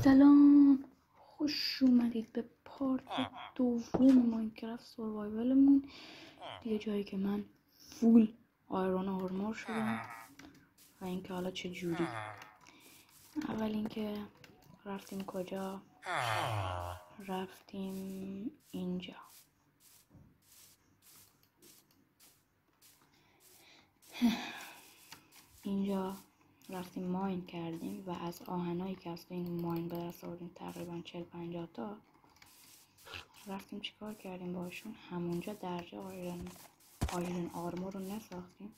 سلام، خوش اومدید به پارت دوم ماینکرافت سروایوالمون. دیگه جایی که من فول آیرون آرمور شدم و اینکه حالا چه جوری. اول اینکه رفتیم کجا؟ رفتیم اینجا. اینجا رفتیم ماین کردیم و از آهنایی که از این ماین به دست آوردیم تقریبا 40-50 تا رفتیم چیکار کردیم باشون. همونجا درجه آیرون آرمور رو نساختیم،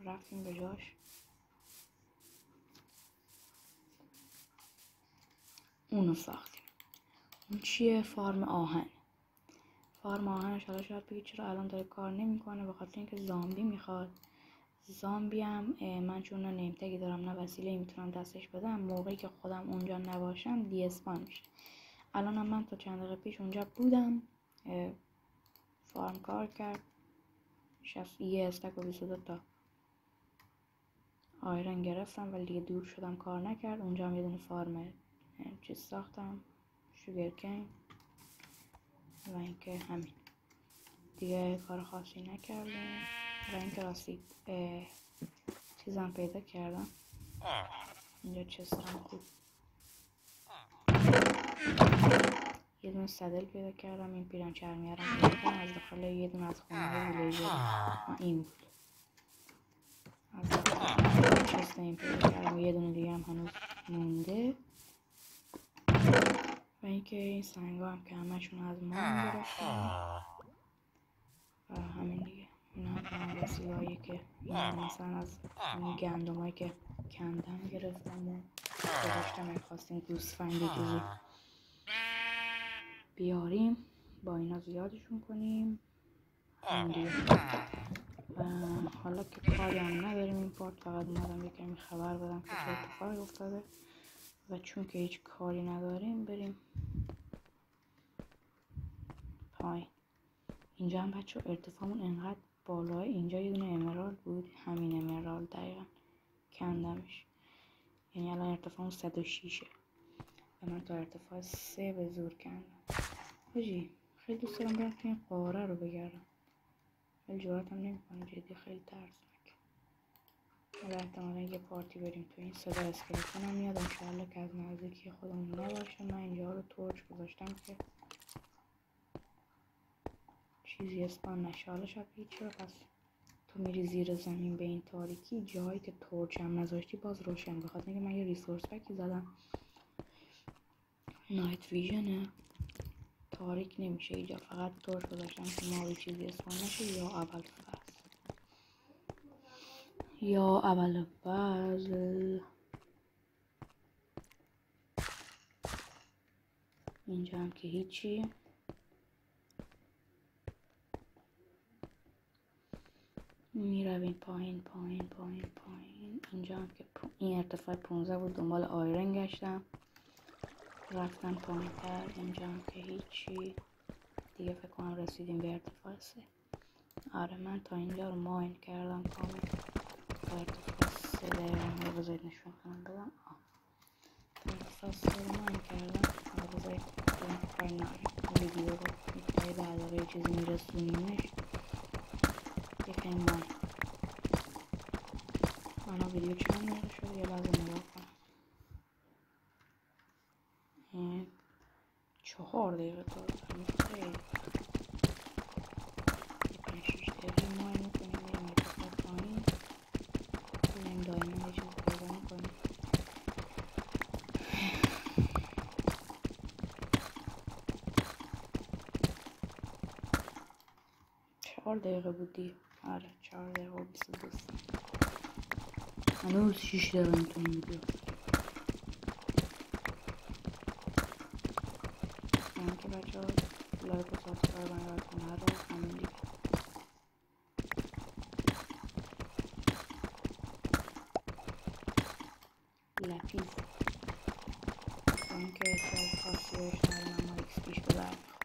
رفتیم به جاش اونو ساختیم. اون چیه؟ فارم آهن. فارم آهنش حالا شاید بگید چرا الان داره کار نمیکنه، به خاطر اینکه زامبی میخواد. زامبی هم من چون نه نیم تگی دارم نه وسیله میتونم دستش بدم، موقعی که خودم اونجا نباشم دی اسپان میشه. الان هم من تا چند دقیقه پیش اونجا بودم، فارم کار کرد، یه استک و 22 تا آیرن گرفتم ولی دیگه دور شدم کار نکرد. اونجا هم یه دونه فارم چیز ساختم، شوگرکین، و اینکه همین دیگه کار خاصی نکردم. و اینکه راستی چیزم پیدا کردم اینجا، چستم خوب یه دونه صدل پیدا کردم. این پیرن چرمیه رو پیدا کردم از داخل یه دونه از خونه ویلیجر. این بود از داخل چست این پیدا کردم. یه دونه دیگه هم هنوز مونده. و اینکه این سنگا هم که همشون از ما گرفتم و همین دیگه. این هم وسیله‌هایی که مثلا از این گندمایی که کندم گرفتم و گذاشتم. اگه خواستیم گوسفندی چیزی بیاریم با اینا زیادشون کنیم دیگه. حالا که کاری هم نداریم این پارت، فقط اومدم یکمی خبر بدم که چه اتفاقی افتاده و چون که هیچ کاری نداریم بریم پایین. اینجا هم بچه ارتفاعمون انقدر بالاه. اینجا یه دونه امرالد بود، همین امرالد دقیقا کندمش، یعنی الان ارتفاعمون 106ه و من تا ارتفاع 3 به زور کندم. حاجی خیلی دوست دارم برم این قاره رو بگردم ولی جراتم نمیکنه، جدی خیلی ترسناک. حالا احتمالا یه پارتی بریم تو این. صدا اسکلتون هم میاد، انشاءالله که از نزدیکی خودمون نباشه. من اینجا رو تورچ گذاشتم که چیزی اسپان نشه. حالا شاید بگید چرا پس تو میری زیر زمین به این تاریکی، جایی که تورچ هم نذاشتی باز روشن؟ بخاطر اینکه من یه ریسورس پکی زدم نایت ویژنه، تاریک نمیشه اینجا، فقط تورچ گذاشتم که ما چیزی اسپان نشه یا اول فصل. اینجا هم که هیچی. میرویم پایین پایین پایین پایین. اینجا هم که این ارتفاع 15 بود، دنبال آیرن گشتم، رفتم پایین تر. اینجا هم که هیچی دیگه. فکر کنم رسیدیم به ارتفاع 3. آره من تا اینجا رو ماین کردم کامل تا ارتفاع 3 دقیقا. بذارید نشون کنم بدم. تا ارتفاع 3 رو ماین کردم. بذارید کار ناریم ویدیو رو میتونی به علاقه چیزی میرسونیمش یکی این ماین. من ویدیو چند دقیقه شد یه لازم نگاه کنم. 4 دقیقه تا خیلی 5-6 دقیقه ماین میکنیم میریم ارتفاع پایین، ببینیم دایمون یه چیز پیدا میکنیم. چهار دقیقه بودی. آره 4 دقیقه و 22 هنوز 6 دقیقه میتونیم ویدیو. من که بچه ها لایک و سابسکرایب یادتون نره. همین دیگه. لطیف با اینکه احتیاج خاصی بهش ندارم اما ایکس پیش به درد میخوره.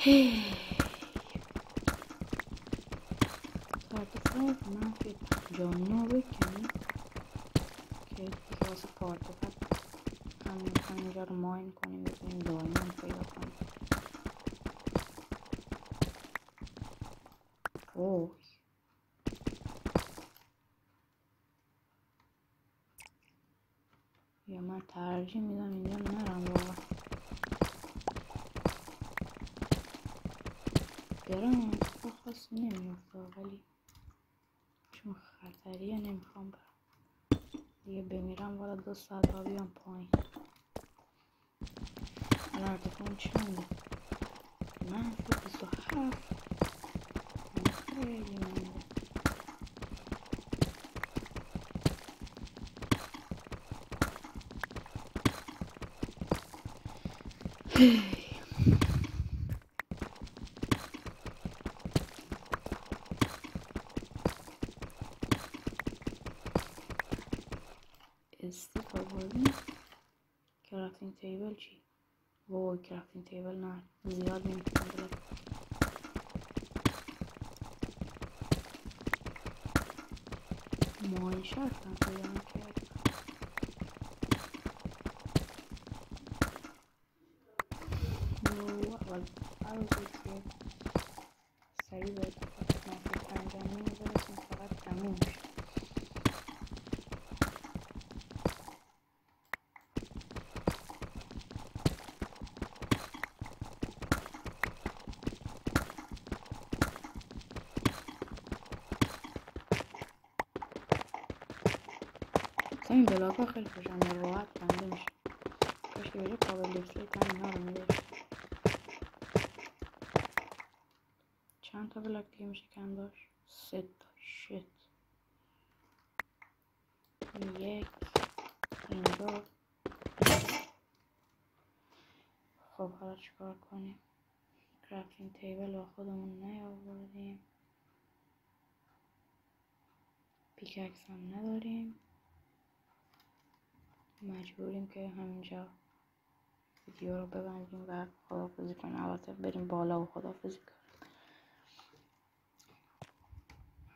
ارتفاع منفی 59 بکنیم که دیگه واسه پارت بعد همینجا رو ماین کنیم بتونیم دایمون پیدا کنیم. اوه یا من ترجیح میدم اینجا نرم واقعا. درم اتفاق خاصی نمیفته ولی چون خطریه نمیخوام برم دیگه. بمیرم والا 2 ساعت ها بیام پایین. الان ارتفاعم چنده؟ منفی 27. خیلی منده. استیک آوردیم. کرافتینگ تیبل چی؟ وای کرافتینگ تیبل نه زیاد نمیتونم بلد. ماین شرطم پیدا نکرد. اول که سریع به اتفاق منفی 59 برسیم فقط تموم شد. این بلاک ها خیلی خوشم راحت بنده میشه. کاش که بجا کابل دیسلیت هم اینا رو میداشت. چند تا بلاک دیگه میشه کم داشت؟ 3 تا. شت. 1 این دو. خب حالا چیکار کنیم؟ کرافتینگ تیبل با خودمون نیاوردیم. پیککس هم نداریم. مجبوریم که همینجا ویدیو رو ببندیم و خداحافظی کنیم. البته بریم بالا و خداحافظی کنیم.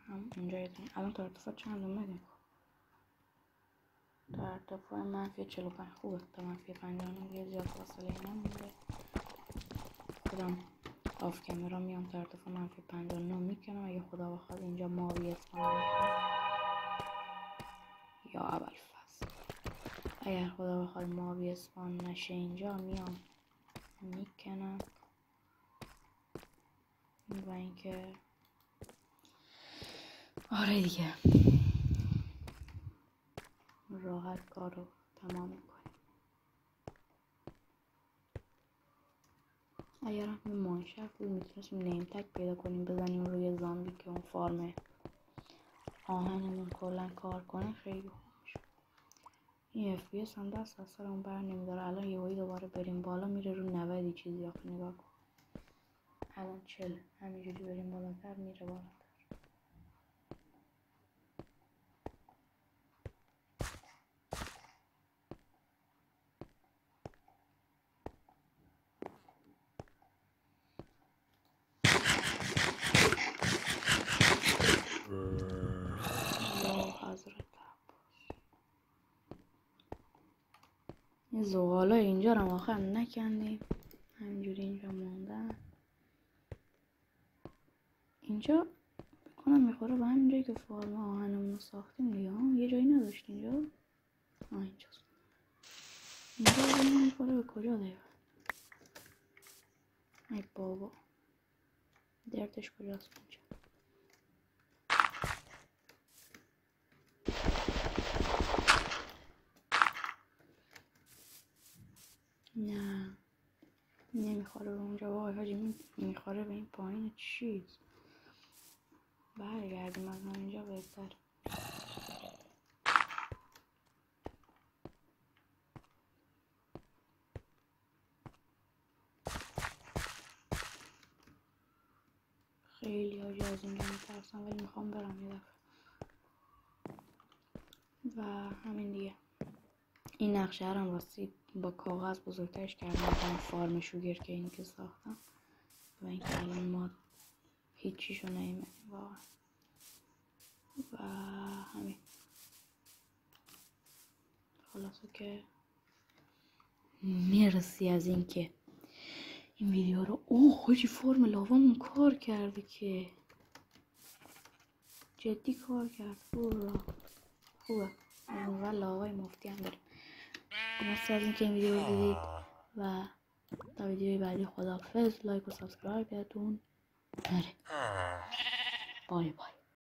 هم اونجا یه الان تا ارتفاع چند اومدیم؟ تا ارتفاع منفی 45 خوبه. تا منفی 59 یه زیاد فاصله نمونده. خودم آف کامرا میام تا ارتفاع منفی 59 میکنم. اگه خدا بخواد اینجا ماوی اسپان نشه یا اول فصل اگر خدا بخواد ماوی اسپان نشه اینجا میام میکنم. و اینکه آره دیگه راحت کار رو تمام میکنیم. اگر هم مانشف بود میتونستیم نیم تک پیدا کنیم بزنیم روی زامبی که اون فارم آهنمون کلن کار کنه خیلی خوب میشه. این FPS هم دست از سرمون بر نمیداره. الان یهویی دوباره بریم بالا میره رو 90 چیزی. آخه نگاه کن الان 40. همینجوری بریم بالاتر میره بالاتر. این زغالا اینجا رو آخر نکندیم همینجوری اینجا موندن. اینجا بکنم میخوره به همین جایی که فارم آهنمون رو ساختیم دیگه. یه جایی نداشت اینجا. اینجاست. اینجا میخوره به کجا دیگه؟ ای بابا درتش کجاست اینجا؟ نه نمیخوره به اونجا. وای حاجی میخوره به این پایین چیز. برگردیم از اینجا بهتر. خیلی حاجی از اینجا میترسم ولی میخوام برم یه دفعه. و همین دیگه. این نقشه هم راستی با کاغذ بزرگترش کردم. فارم شوگر که اینی که ساختم و اینکه الان ما هیچیشو نیمه و همین. خلاصه که مرسی از اینکه این ویدیو رو حاجی فرم لاوامون کار کرده که جدی کار کرد. خوبه و لاوای مفتی هم داریم. مرسی از اینکه این ویدیو رو دیدید و تا ویدیوی بعدی خداحافظ. لایک و سابسکرایب یادتون نره. بای بای.